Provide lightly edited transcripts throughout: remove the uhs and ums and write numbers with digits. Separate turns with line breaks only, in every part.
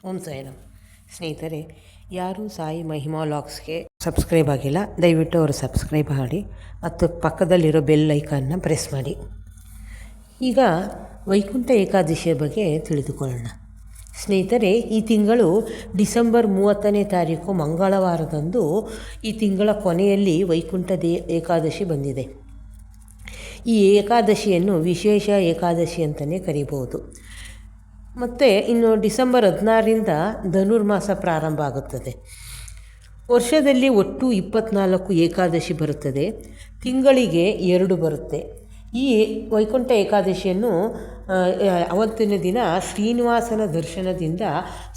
ಓಂ ಸಾಯಿರಾಮ್. ಸ್ನೇಹಿತರೆ, ಯಾರೂ ಸಾಯಿ ಮಹಿಮಾ ವ್ಲಾಗ್ಸ್ಗೆ ಸಬ್ಸ್ಕ್ರೈಬ್ ಆಗಿಲ್ಲ, ದಯವಿಟ್ಟು ಅವರು ಸಬ್ಸ್ಕ್ರೈಬ್ ಮಾಡಿ ಮತ್ತು ಪಕ್ಕದಲ್ಲಿರೋ ಬೆಲ್ ಐಕಾನ್ನ ಪ್ರೆಸ್ ಮಾಡಿ. ಈಗ ವೈಕುಂಠ ಏಕಾದಶಿಯ ಬಗ್ಗೆ ತಿಳಿದುಕೊಳ್ಳೋಣ. ಸ್ನೇಹಿತರೆ, ಈ ತಿಂಗಳು ಡಿಸೆಂಬರ್ 30ನೇ ತಾರೀಕು ಮಂಗಳವಾರದಂದು ಈ ತಿಂಗಳ ಕೊನೆಯಲ್ಲಿ ವೈಕುಂಠ ಏಕಾದಶಿ ಬಂದಿದೆ. ಈ ಏಕಾದಶಿಯನ್ನು ವಿಶೇಷ ಏಕಾದಶಿ ಅಂತಲೇ ಕರೀಬೋದು. ಮತ್ತು ಇನ್ನು ಡಿಸೆಂಬರ್ 16ರಿಂದ ಧನುರ್ಮಾಸ ಪ್ರಾರಂಭ ಆಗುತ್ತದೆ. ವರ್ಷದಲ್ಲಿ ಒಟ್ಟು 24 ಏಕಾದಶಿ ಬರುತ್ತದೆ. ತಿಂಗಳಿಗೆ 2 ಬರುತ್ತೆ. ಈ ವೈಕುಂಠ ಏಕಾದಶಿಯನ್ನು ಅವತ್ತಿನ ದಿನ ಶ್ರೀನಿವಾಸನ ದರ್ಶನದಿಂದ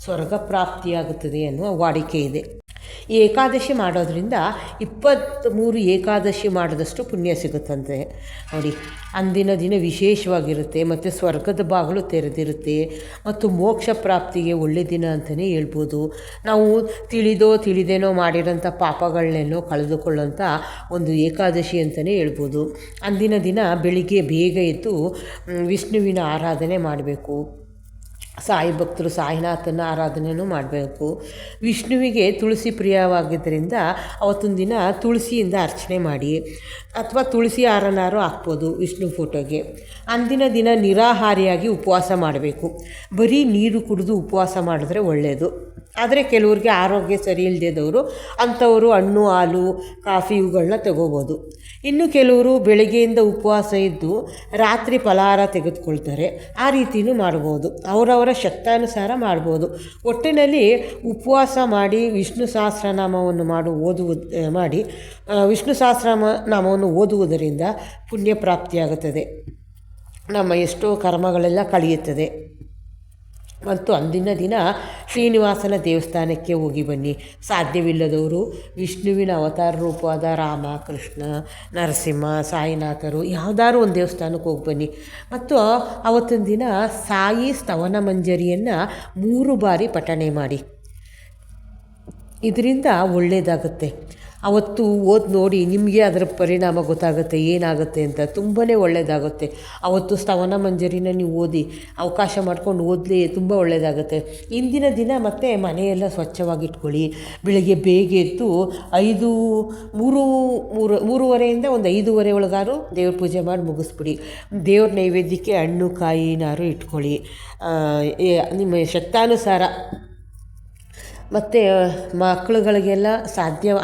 ಸ್ವರ್ಗ ಪ್ರಾಪ್ತಿಯಾಗುತ್ತದೆ ಎನ್ನುವ ವಾಡಿಕೆ ಇದೆ. ಈ ಏಕಾದಶಿ ಮಾಡೋದ್ರಿಂದ 23 ಏಕಾದಶಿ ಮಾಡಿದಷ್ಟು ಪುಣ್ಯ ಸಿಗುತ್ತಂತೆ. ನೋಡಿ, ಅಂದಿನ ದಿನ ವಿಶೇಷವಾಗಿರುತ್ತೆ ಮತ್ತು ಸ್ವರ್ಗದ ಬಾಗಿಲು ತೆರೆದಿರುತ್ತೆ ಮತ್ತು ಮೋಕ್ಷ ಪ್ರಾಪ್ತಿಗೆ ಒಳ್ಳೆಯ ದಿನ ಅಂತಲೇ ಹೇಳ್ಬೋದು. ನಾವು ತಿಳಿದೇನೋ ಮಾಡಿರೋಂಥ ಪಾಪಗಳನ್ನೆಲ್ಲೋ ಕಳೆದುಕೊಳ್ಳೋಂಥ ಒಂದು ಏಕಾದಶಿ ಅಂತಲೇ ಹೇಳ್ಬೋದು. ಅಂದಿನ ದಿನ ಬೆಳಿಗ್ಗೆ ಬೇಗ ಎದ್ದು ವಿಷ್ಣುವಿನ ಆರಾಧನೆ ಮಾಡಬೇಕು. ಸಾಯಿ ಭಕ್ತರು ಸಾಯಿನಾಥನ ಆರಾಧನೆಯೂ ಮಾಡಬೇಕು. ವಿಷ್ಣುವಿಗೆ ತುಳಸಿ ಪ್ರಿಯವಾಗಿದ್ದರಿಂದ ಅವತ್ತೊಂದು ದಿನ ತುಳಸಿಯಿಂದ ಅರ್ಚನೆ ಮಾಡಿ, ಅಥವಾ ತುಳಸಿ ಹಾರನಾರು ಹಾಕ್ಬೋದು ವಿಷ್ಣು ಫೋಟೋಗೆ. ಅಂದಿನ ದಿನ ನಿರಾಹಾರಿಯಾಗಿ ಉಪವಾಸ ಮಾಡಬೇಕು. ಬರೀ ನೀರು ಕುಡಿದು ಉಪವಾಸ ಮಾಡಿದ್ರೆ ಒಳ್ಳೆಯದು. ಆದರೆ ಕೆಲವ್ರಿಗೆ ಆರೋಗ್ಯ ಸರಿ ಇಲ್ಲದವರು ಅಂಥವರು ಹಣ್ಣು, ಹಾಲು, ಕಾಫಿ ಇವುಗಳನ್ನ ತಗೋಬೋದು. ಇನ್ನು ಕೆಲವರು ಬೆಳಗ್ಗೆಯಿಂದ ಉಪವಾಸ ಇದ್ದು ರಾತ್ರಿ ಫಲಹಾರ ತೆಗೆದುಕೊಳ್ತಾರೆ. ಆ ರೀತಿಯೂ ಮಾಡ್ಬೋದು. ಅವರವರ ಶಕ್ತಾನುಸಾರ ಮಾಡ್ಬೋದು. ಒಟ್ಟಿನಲ್ಲಿ ಉಪವಾಸ ಮಾಡಿ ವಿಷ್ಣು ಸಹಸ್ರನಾಮವನ್ನು ಮಾಡಿ ವಿಷ್ಣು ಸಹಸ್ರನಾಮವನ್ನು ಓದುವುದರಿಂದ ಪುಣ್ಯ ಪ್ರಾಪ್ತಿಯಾಗುತ್ತದೆ. ನಮ್ಮ ಎಷ್ಟೋ ಕರ್ಮಗಳೆಲ್ಲ ಕಳೆಯುತ್ತದೆ. ಮತ್ತು ಅಂದಿನ ದಿನ ಶ್ರೀನಿವಾಸನ ದೇವಸ್ಥಾನಕ್ಕೆ ಹೋಗಿ ಬನ್ನಿ. ಸಾಧ್ಯವಿಲ್ಲದವರು ವಿಷ್ಣುವಿನ ಅವತಾರ ರೂಪವಾದ ರಾಮ, ಕೃಷ್ಣ, ನರಸಿಂಹ, ಸಾಯಿನಾಥರು ಯಾವುದಾದ್ರು ಒಂದು ದೇವಸ್ಥಾನಕ್ಕೆ ಹೋಗಿ ಬನ್ನಿ. ಮತ್ತು ಅವತ್ತೊಂದು ದಿನ ಸಾಯಿ ಸ್ತವನ ಮಂಜರಿಯನ್ನು 3 ಬಾರಿ ಪಠಣೆ ಮಾಡಿ. ಇದರಿಂದ ಒಳ್ಳೆಯದಾಗುತ್ತೆ. ಅವತ್ತು ಓದಿ ನೋಡಿ ನಿಮಗೆ ಅದರ ಪರಿಣಾಮ ಗೊತ್ತಾಗುತ್ತೆ ಏನಾಗುತ್ತೆ ಅಂತ. ತುಂಬಾ ಒಳ್ಳೆಯದಾಗುತ್ತೆ. ಅವತ್ತು ಸ್ತವನ ಮಂಜರಿನ ನೀವು ಓದಿ, ಅವಕಾಶ ಮಾಡ್ಕೊಂಡು ಓದಲಿ, ತುಂಬ ಒಳ್ಳೆಯದಾಗುತ್ತೆ. ಇಂದಿನ ದಿನ ಮತ್ತು ಮನೆಯೆಲ್ಲ ಸ್ವಚ್ಛವಾಗಿಟ್ಕೊಳ್ಳಿ. ಬೆಳಗ್ಗೆ ಬೇಗ ಎದ್ದು 3:30ಯಿಂದ ಒಂದು 5:30 ಒಳಗಾರು ದೇವ್ರ ಪೂಜೆ ಮಾಡಿ ಮುಗಿಸ್ಬಿಡಿ. ದೇವ್ರ ನೈವೇದ್ಯಕ್ಕೆ ಹಣ್ಣು ಕಾಯಿನಾರು ಇಟ್ಕೊಳ್ಳಿ. ನಿಮ್ಮ ಶಕ್ತಾನುಸಾರ. ಮತ್ತು ಮಕ್ಕಳುಗಳಿಗೆಲ್ಲ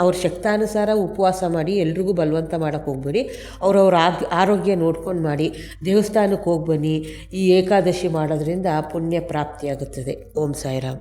ಅವ್ರ ಶಕ್ತಾನುಸಾರ ಉಪವಾಸ ಮಾಡಿ. ಎಲ್ರಿಗೂ ಬಲವಂತ ಮಾಡೋಕ್ಕೆ ಹೋಗ್ಬೇಡಿ. ಅವ್ರವ್ರ ಆರೋಗ್ಯ ನೋಡ್ಕೊಂಡು ಮಾಡಿ. ದೇವಸ್ಥಾನಕ್ಕೆ ಹೋಗಿ ಬನ್ನಿ. ಈ ಏಕಾದಶಿ ಮಾಡೋದ್ರಿಂದ ಪುಣ್ಯ ಪ್ರಾಪ್ತಿಯಾಗುತ್ತದೆ. ಓಂ ಸಾಯಿರಾಮ್.